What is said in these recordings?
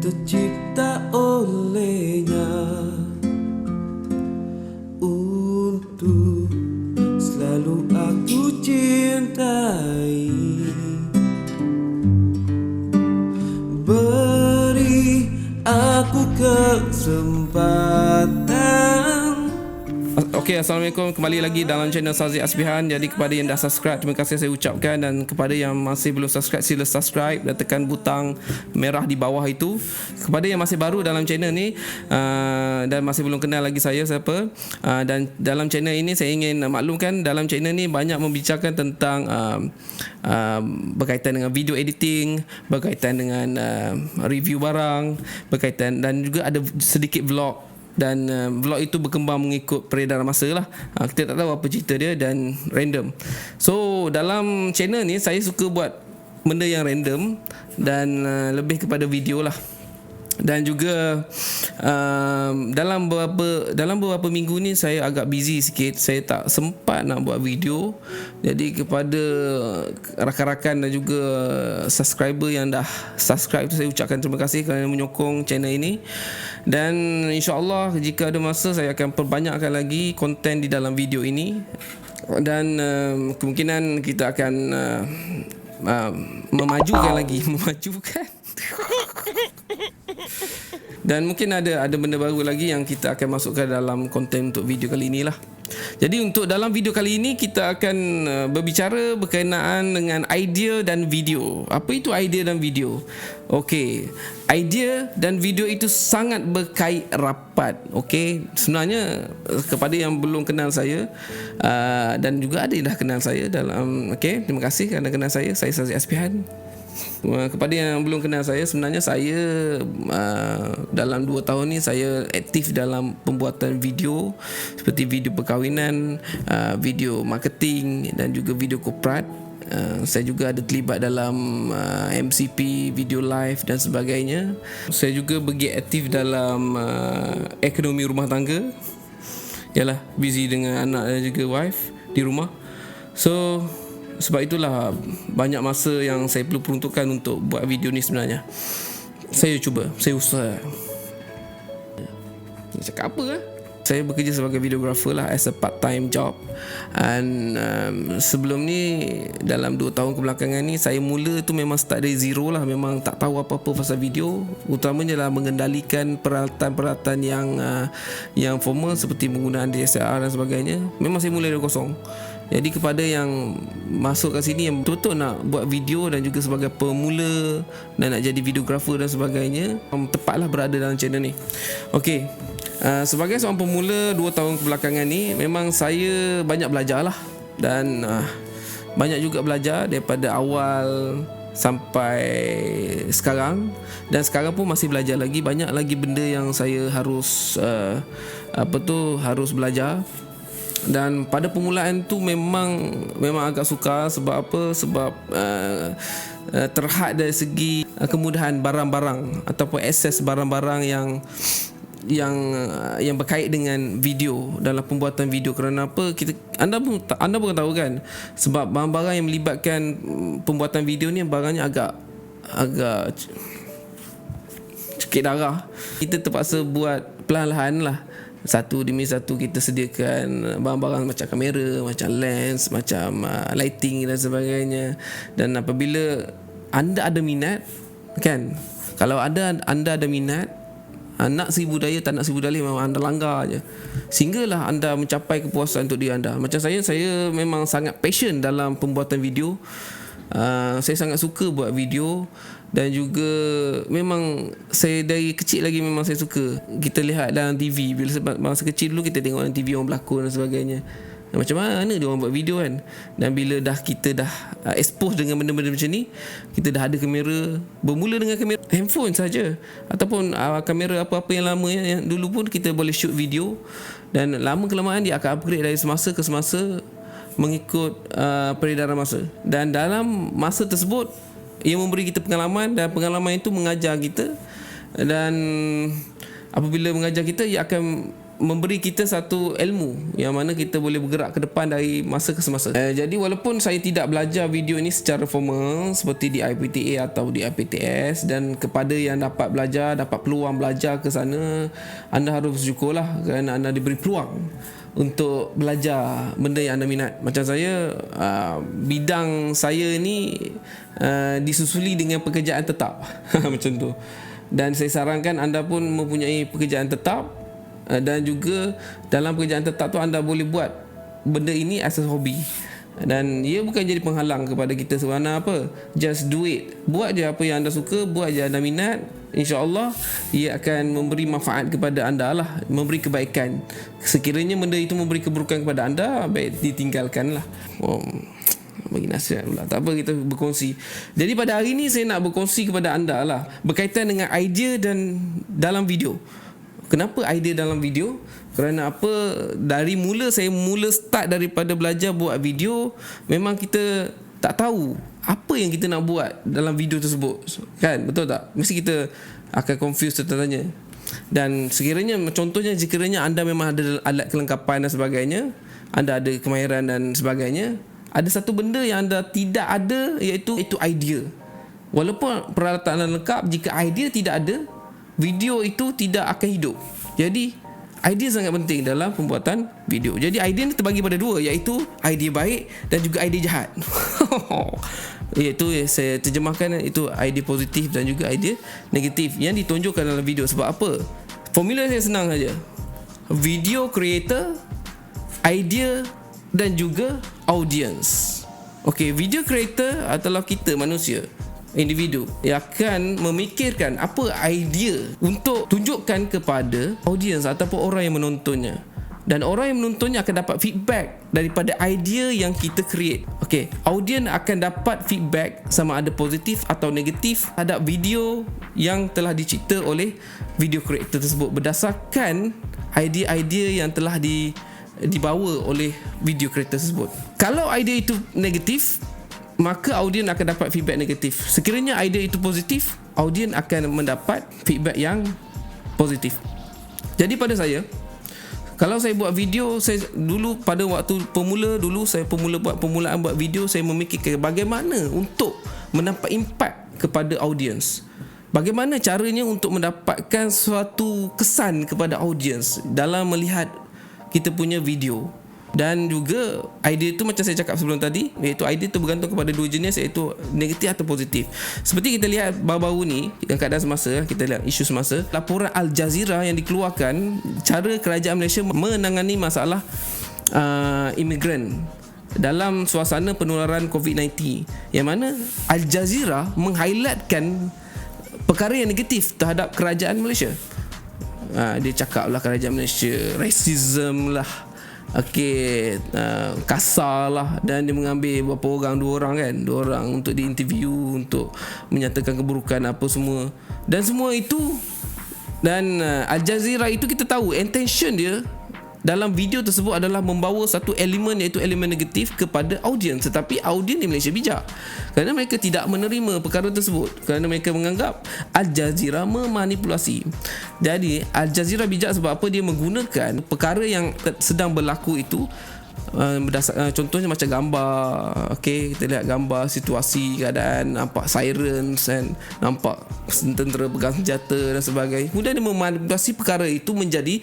tercipta olehnya untuk selalu aku cintai. Beri aku kesempatan. Okey, Assalamualaikum, kembali lagi dalam channel Sazi Asbihan. Jadi kepada yang dah subscribe, terima kasih saya ucapkan, dan kepada yang masih belum subscribe, sila subscribe dan tekan butang merah di bawah itu. Kepada yang masih baru dalam channel ni dan masih belum kenal lagi saya siapa, dan dalam channel ini saya ingin maklumkan, dalam channel ni banyak membicarakan tentang berkaitan dengan video editing, berkaitan dengan review barang, berkaitan, dan juga ada sedikit vlog. Dan vlog itu berkembang mengikut peredaran masa lah. Kita tak tahu apa cerita dia dan random. So dalam channel ni saya suka buat benda yang random dan lebih kepada video lah. Dan juga dalam beberapa minggu ni saya agak busy sikit. Saya tak sempat nak buat video. Jadi kepada rakan-rakan dan juga subscriber yang dah subscribe tu, saya ucapkan terima kasih kerana menyokong channel ini. Dan insya-Allah jika ada masa saya akan perbanyakkan lagi konten di dalam video ini. Dan kemungkinan kita akan memajukan lagi, dan mungkin ada benda baru lagi yang kita akan masukkan dalam konten untuk video kali inilah. Jadi untuk dalam video kali ini kita akan berbicara berkenaan dengan idea dan video. Apa itu idea dan video? Okey, idea dan video itu sangat berkait rapat. Okey, sebenarnya kepada yang belum kenal saya dan juga ada yang dah kenal saya dalam, okey, terima kasih kerana kenal saya Sazi Asbihan. Kepada yang belum kenal saya, sebenarnya saya dalam 2 tahun ni saya aktif dalam pembuatan video seperti video perkahwinan, video marketing dan juga video korporat. Saya juga ada terlibat dalam MCP, video live dan sebagainya. Saya juga bergiat aktif dalam ekonomi rumah tangga. Yalah, busy dengan anak dan juga wife di rumah. So sebab itulah banyak masa yang saya perlu peruntukkan untuk buat video ni sebenarnya. Saya cuba, saya usaha. Nak cakap apa lah? Saya bekerja sebagai videographer lah as a part-time job. And sebelum ni, dalam 2 tahun kebelakangan ni, saya mula tu memang start dari zero lah. Memang tak tahu apa-apa pasal video. Utamanya lah mengendalikan peralatan-peralatan yang formal seperti penggunaan DSLR dan sebagainya. Memang saya mula dari kosong. Jadi kepada yang masuk kat sini yang betul-betul nak buat video dan juga sebagai pemula dan nak jadi videographer dan sebagainya, tepatlah berada dalam channel ni. Okey, sebagai seorang pemula 2 tahun kebelakangan ni, memang saya banyak belajar lah. Dan banyak juga belajar daripada awal sampai sekarang. Dan sekarang pun masih belajar lagi. Banyak lagi benda yang saya harus harus belajar. Dan pada permulaan tu memang agak sukar. Sebab apa? Sebab terhad dari segi kemudahan barang-barang ataupun akses barang-barang yang berkait dengan video, dalam pembuatan video. Kerana apa? Anda pun tahu kan, sebab barang-barang yang melibatkan pembuatan video ni barangnya agak cekik darah. Kita terpaksa buat perlahan-lahan lah, satu demi satu. Kita sediakan barang-barang macam kamera, macam lens, macam lighting dan sebagainya. Dan apabila anda ada minat, kan, kalau anda ada minat, nak si budaya tak nak si budaya, memang anda langgar je sehinggalah anda mencapai kepuasan untuk diri anda. Macam saya memang sangat passion dalam pembuatan video. Saya sangat suka buat video. Dan juga memang saya dari kecil lagi memang saya suka. Kita lihat dalam TV, bila sebab masa kecil dulu kita tengok dalam TV orang berlakon dan sebagainya. Macam mana dia orang buat video kan. Dan bila kita dah expose dengan benda-benda macam ni, kita dah ada kamera. Bermula dengan kamera handphone saja, ataupun kamera apa-apa yang lama yang dulu pun kita boleh shoot video. Dan lama kelamaan dia akan upgrade dari semasa ke semasa mengikut peredaran masa. Dan dalam masa tersebut ia memberi kita pengalaman, dan pengalaman itu mengajar kita. Dan apabila mengajar kita, ia akan memberi kita satu ilmu yang mana kita boleh bergerak ke depan dari masa ke semasa. Jadi walaupun saya tidak belajar video ini secara formal seperti di IPTA atau di IPTS, dan kepada yang dapat belajar, dapat peluang belajar ke sana, anda harus bersyukurlah kerana anda diberi peluang untuk belajar benda yang anda minat. Macam saya, bidang saya ni disusuli dengan pekerjaan tetap macam tu. Dan saya sarankan anda pun mempunyai pekerjaan tetap, dan juga dalam pekerjaan tetap tu anda boleh buat benda ini as a hobi, dan ia bukan jadi penghalang kepada kita sebenarnya apa. Just do it. Buat je apa yang anda suka, buat je anda minat. InsyaAllah ia akan memberi manfaat kepada anda lah, memberi kebaikan. Sekiranya benda itu memberi keburukan kepada anda, baik ditinggalkanlah. Bagi nasihat pula. Tak apa, kita berkongsi. Jadi pada hari ni saya nak berkongsi kepada anda lah berkaitan dengan idea dan dalam video. Kenapa idea dalam video? Kerana apa? Dari mula saya start daripada belajar buat video, memang kita tak tahu apa yang kita nak buat dalam video tersebut, kan? Betul tak? Mesti kita akan confused tertanya. Dan sekiranya, contohnya, sekiranya anda memang ada alat kelengkapan dan sebagainya, anda ada kemahiran dan sebagainya, ada satu benda yang anda tidak ada, iaitu idea. Walaupun peralatan anda lengkap, jika idea tidak ada, video itu tidak akan hidup. Jadi idea sangat penting dalam pembuatan video. Jadi idea ni terbagi pada dua, iaitu idea baik dan juga idea jahat. Iaitu saya terjemahkan, itu idea positif dan juga idea negatif yang ditunjukkan dalam video. Sebab apa? Formula saya senang saja. Video creator, idea dan juga audience. Okey, video creator adalah kita manusia, individu yang akan memikirkan apa idea untuk tunjukkan kepada audience ataupun orang yang menontonnya. Dan orang yang menontonnya akan dapat feedback daripada idea yang kita create. Okey, audience akan dapat feedback sama ada positif atau negatif terhadap video yang telah dicipta oleh video creator tersebut berdasarkan idea-idea yang telah dibawa oleh video creator tersebut. Kalau idea itu negatif, maka audien akan dapat feedback negatif. Sekiranya idea itu positif, audien akan mendapat feedback yang positif. Jadi pada saya, kalau saya buat video, saya dulu pada waktu saya buat video, saya memikirkan bagaimana untuk mendapat impact kepada audiens. Bagaimana caranya untuk mendapatkan suatu kesan kepada audiens dalam melihat kita punya video. Dan juga idea tu macam saya cakap sebelum tadi, iaitu idea tu bergantung kepada dua jenis, iaitu negatif atau positif. Seperti kita lihat baru-baru ni, yang keadaan semasa, kita lihat isu semasa, laporan Al Jazeera yang dikeluarkan cara kerajaan Malaysia menangani masalah imigran dalam suasana penularan COVID-19, yang mana Al Jazeera meng-highlightkan perkara yang negatif terhadap kerajaan Malaysia. Dia cakap lah kerajaan Malaysia racism lah, kasar lah, dan dia mengambil dua orang untuk diinterview, untuk menyatakan keburukan apa semua, dan semua itu. Dan Al Jazeera itu kita tahu intention dia dalam video tersebut adalah membawa satu elemen, iaitu elemen negatif kepada audiens. Tetapi audiens di Malaysia bijak, kerana mereka tidak menerima perkara tersebut, kerana mereka menganggap Al Jazeera memanipulasi. Jadi Al Jazeera bijak sebab apa? Dia menggunakan perkara yang sedang berlaku itu, contohnya macam gambar. Kita lihat gambar situasi keadaan, nampak sirens dan nampak tentera pegang senjata dan sebagainya. Kemudian dia memanipulasi perkara itu menjadi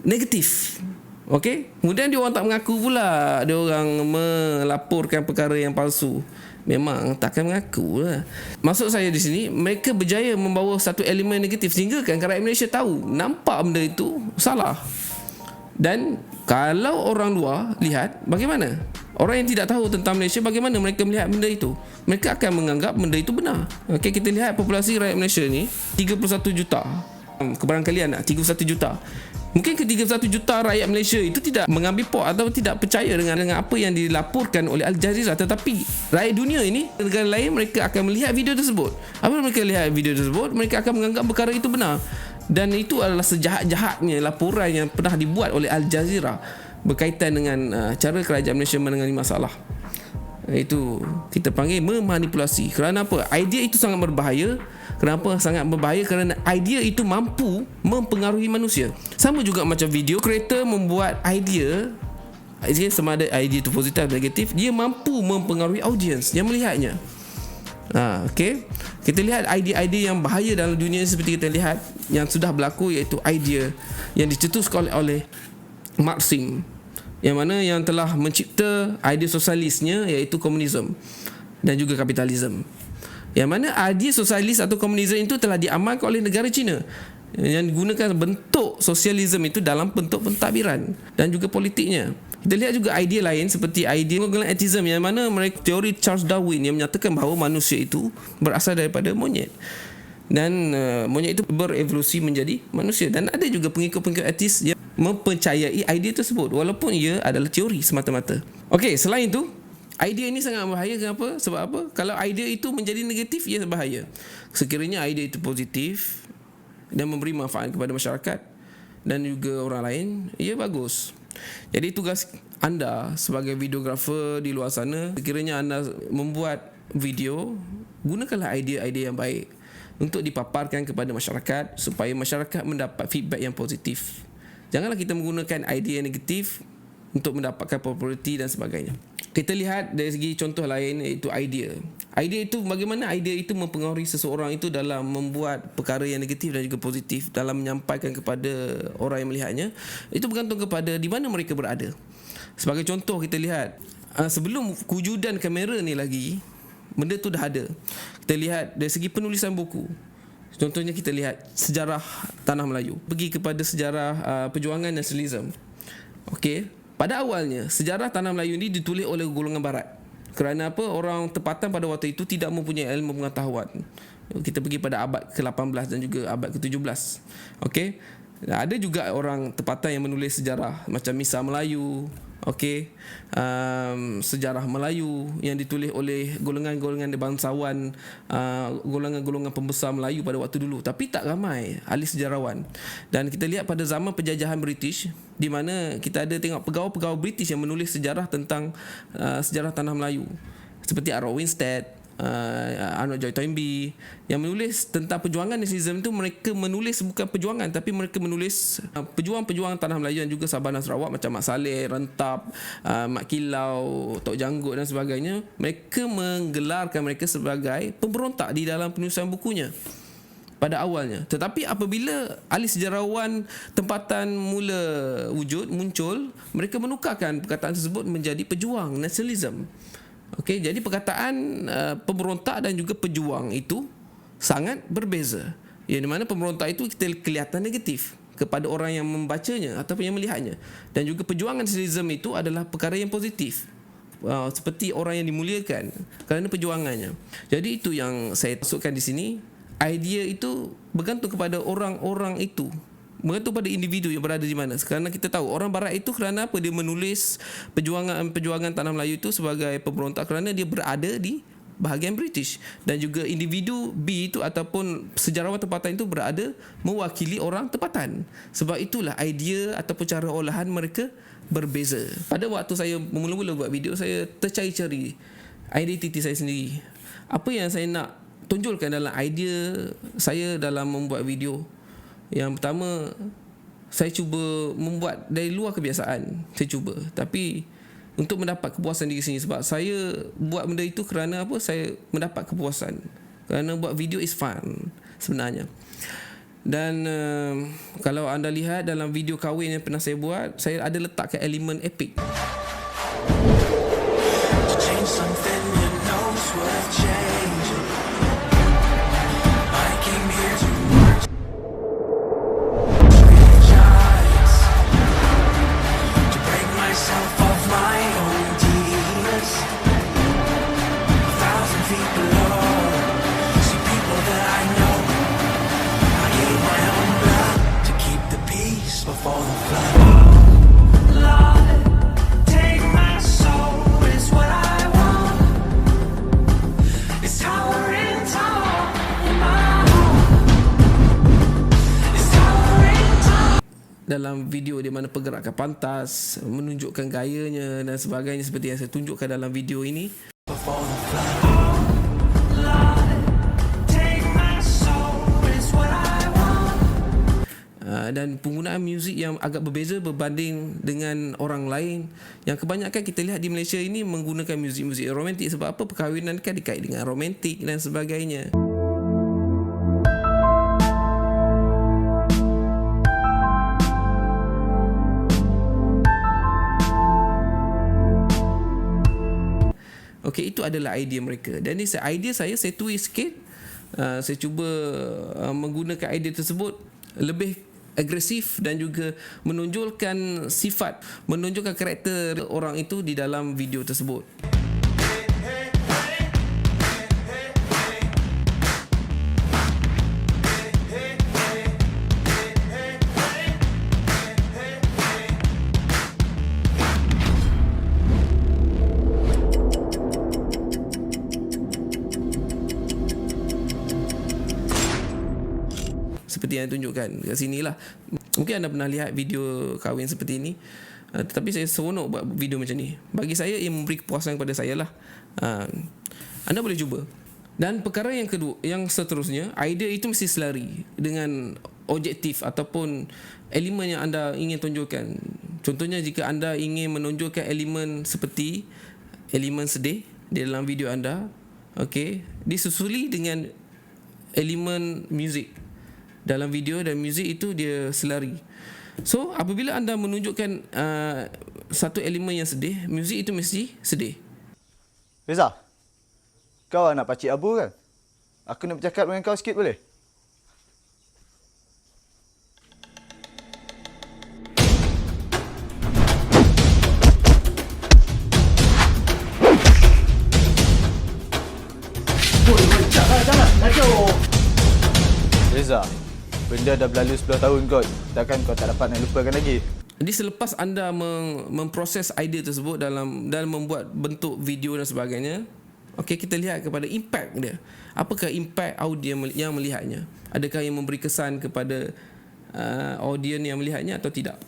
negatif. Kemudian dia orang tak mengaku pula, dia orang melaporkan perkara yang palsu. Memang takkan mengaku lah. Maksud saya di sini, mereka berjaya membawa satu elemen negatif sehingga kan rakyat Malaysia tahu, nampak benda itu salah. Dan kalau orang luar lihat, bagaimana? Orang yang tidak tahu tentang Malaysia, bagaimana mereka melihat benda itu? Mereka akan menganggap benda itu benar. Kita lihat populasi rakyat Malaysia ni 31 juta. Kebarangkalian 31 juta. Mungkin ke 31 juta rakyat Malaysia itu tidak mengambil pok atau tidak percaya dengan apa yang dilaporkan oleh Al Jazeera. Tetapi rakyat dunia ini, negara lain, mereka akan melihat video tersebut. Apabila mereka lihat video tersebut, mereka akan menganggap perkara itu benar. Dan itu adalah sejahat-jahatnya laporan yang pernah dibuat oleh Al Jazeera berkaitan dengan cara kerajaan Malaysia menangani masalah. Itu kita panggil memanipulasi. Kerana apa? Idea itu sangat berbahaya. Kenapa sangat berbahaya? Kerana idea itu mampu mempengaruhi manusia. Sama juga macam video, creator membuat idea, sama ada idea itu positif atau negatif, dia mampu mempengaruhi audiens yang melihatnya. Okay. Kita lihat idea-idea yang bahaya dalam dunia seperti kita lihat yang sudah berlaku, iaitu idea yang dicetuskan oleh Marxism, yang mana yang telah mencipta idea sosialisnya, iaitu komunisme dan juga kapitalisme. Yang mana idea sosialis atau komunisme itu telah diamalkan oleh negara China, yang digunakan bentuk sosialisme itu dalam bentuk pentadbiran dan juga politiknya. Kita lihat juga idea lain seperti idea golongan atheism, yang mana mereka teori Charles Darwin yang menyatakan bahawa manusia itu berasal daripada monyet, dan monyet itu berevolusi menjadi manusia. Dan ada juga pengikut-pengikut ateis yang mempercayai idea tersebut walaupun ia adalah teori semata-mata. Okey, selain itu, idea ini sangat berbahaya. Kenapa? Sebab apa? Kalau idea itu menjadi negatif, ia bahaya. Sekiranya idea itu positif dan memberi manfaat kepada masyarakat dan juga orang lain, ia bagus. Jadi tugas anda sebagai videografer di luar sana, sekiranya anda membuat video, gunakanlah idea-idea yang baik untuk dipaparkan kepada masyarakat supaya masyarakat mendapat feedback yang positif. Janganlah kita menggunakan idea yang negatif untuk mendapatkan populariti dan sebagainya. Kita lihat dari segi contoh lain, iaitu idea. Idea itu, bagaimana idea itu mempengaruhi seseorang itu dalam membuat perkara yang negatif dan juga positif dalam menyampaikan kepada orang yang melihatnya. Itu bergantung kepada di mana mereka berada. Sebagai contoh, kita lihat sebelum kewujudan kamera ni lagi, benda tu dah ada. Kita lihat dari segi penulisan buku. Contohnya kita lihat sejarah Tanah Melayu, pergi kepada sejarah perjuangan nasionalisme. Okey, pada awalnya sejarah Tanah Melayu ini ditulis oleh golongan barat. Kerana apa? Orang tempatan pada waktu itu tidak mempunyai ilmu pengetahuan. Kita pergi pada abad ke-18 dan juga abad ke-17. Okey, ada juga orang tempatan yang menulis sejarah macam Misal Melayu. Okey, sejarah Melayu yang ditulis oleh golongan-golongan bangsawan, golongan-golongan pembesar Melayu pada waktu dulu, tapi tak ramai ahli sejarawan. Dan kita lihat pada zaman penjajahan British, di mana kita ada tengok pegawai-pegawai British yang menulis sejarah tentang sejarah Tanah Melayu, seperti R.O. Winstead, Arnold Joy Toynbee, yang menulis tentang perjuangan nasionalisme itu. Mereka menulis bukan perjuangan, tapi mereka menulis pejuang-pejuang Tanah Melayu dan juga Sabah dan Sarawak macam Mak Saleh, Rentap, Mak Kilau, Tok Janggut dan sebagainya. Mereka menggelarkan mereka sebagai pemberontak di dalam penulisan bukunya pada awalnya. Tetapi apabila ahli sejarawan tempatan mula muncul, mereka menukarkan perkataan tersebut menjadi pejuang nasionalisme. Okey, jadi perkataan pemberontak dan juga pejuang itu sangat berbeza. Yang di mana pemberontak itu kita kelihatan negatif kepada orang yang membacanya ataupun yang melihatnya, dan juga perjuangan nasionalisme itu adalah perkara yang positif, seperti orang yang dimuliakan kerana perjuangannya. Jadi itu yang saya masukkan di sini. Idea itu bergantung kepada orang-orang itu, bergantung pada individu yang berada di mana. Kerana kita tahu orang barat itu kerana apa dia menulis perjuangan Tanah Melayu itu sebagai pemberontak, kerana dia berada di bahagian British, dan juga individu B itu ataupun sejarawan tempatan itu berada mewakili orang tempatan. Sebab itulah idea ataupun cara olahan mereka berbeza. Pada waktu saya mula-mula buat video, saya tercari-cari identiti saya sendiri. Apa yang saya nak tunjukkan dalam idea saya dalam membuat video. Yang pertama, saya cuba membuat dari luar kebiasaan. Saya cuba, tapi untuk mendapat kepuasan diri sendiri. Sebab saya buat benda itu kerana apa? Saya mendapat kepuasan. Kerana buat video is fun sebenarnya. Dan kalau anda lihat dalam video kahwin yang pernah saya buat, saya ada letakkan elemen epic. Dalam video di mana pergerakan pantas menunjukkan gayanya dan sebagainya seperti yang saya tunjukkan dalam video ini. for the flight. Take my soul is what I want. Dan penggunaan muzik yang agak berbeza berbanding dengan orang lain. Yang kebanyakan kita lihat di Malaysia ini menggunakan muzik-muzik romantik. Sebab apa? Perkahwinan kan dikait dengan romantik dan sebagainya. Okey, itu adalah idea mereka. Dan ini idea saya twist sikit. Saya cuba menggunakan idea tersebut lebih agresif dan juga menonjolkan sifat, menonjolkan karakter orang itu di dalam video tersebut. Seperti yang tunjukkan kat sini lah. Mungkin anda pernah lihat video kahwin seperti ini, tetapi saya seronok buat video macam ni. Bagi saya ia memberi kepuasan kepada saya lah. Anda boleh cuba. Dan perkara yang kedua, yang seterusnya, idea itu mesti selari dengan objektif ataupun elemen yang anda ingin tunjukkan. Contohnya jika anda ingin menonjolkan elemen seperti elemen sedih di dalam video anda, okey, disusuli dengan elemen muzik dalam video, dan muzik itu dia selari. So apabila anda menunjukkan satu elemen yang sedih, muzik itu mesti sedih. Reza, kau anak pakcik Abu kan? Aku nak bercakap dengan kau sikit boleh? Jangan, aduh. Reza, benda dah berlalu 10 tahun kot. Takkan kau tak dapat nak lupakan lagi? Jadi selepas anda memproses idea tersebut dalam membuat bentuk video dan sebagainya, okey, kita lihat kepada impact dia. Apakah impact audiens yang melihatnya? Adakah yang memberi kesan kepada audiens yang melihatnya atau tidak?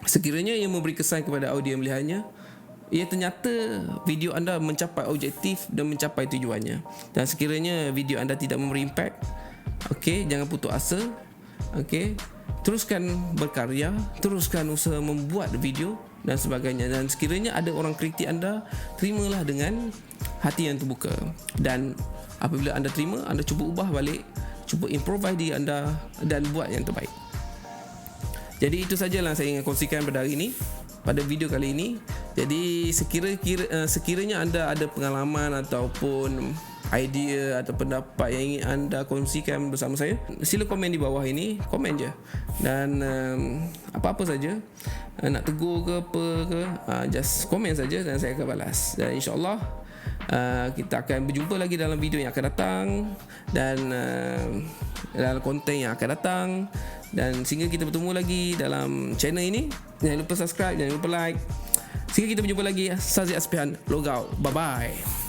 Sekiranya ia memberi kesan kepada audiens melihatnya, ia ternyata video anda mencapai objektif dan mencapai tujuannya. Dan sekiranya video anda tidak memberi impact, okey, jangan putus asa. Okey, teruskan berkarya, teruskan usaha membuat video dan sebagainya. Dan sekiranya ada orang kritik anda, terimalah dengan hati yang terbuka. Dan apabila anda terima, anda cuba ubah balik, cuba improvise diri anda dan buat yang terbaik. Jadi itu sajalah saya ingin kongsikan pada hari ini, pada video kali ini. Jadi sekiranya anda ada pengalaman ataupun idea atau pendapat yang ingin anda kongsikan bersama saya, sila komen di bawah ini, komen je. Dan apa-apa saja, nak tegur ke apa ke, just komen saja dan saya akan balas. Dan insyaAllah kita akan berjumpa lagi dalam video yang akan datang, dan dalam konten yang akan datang. Dan sehingga kita bertemu lagi dalam channel ini, jangan lupa subscribe, jangan lupa like. Sehingga kita berjumpa lagi. Sazi Aspihan, log out. Bye bye.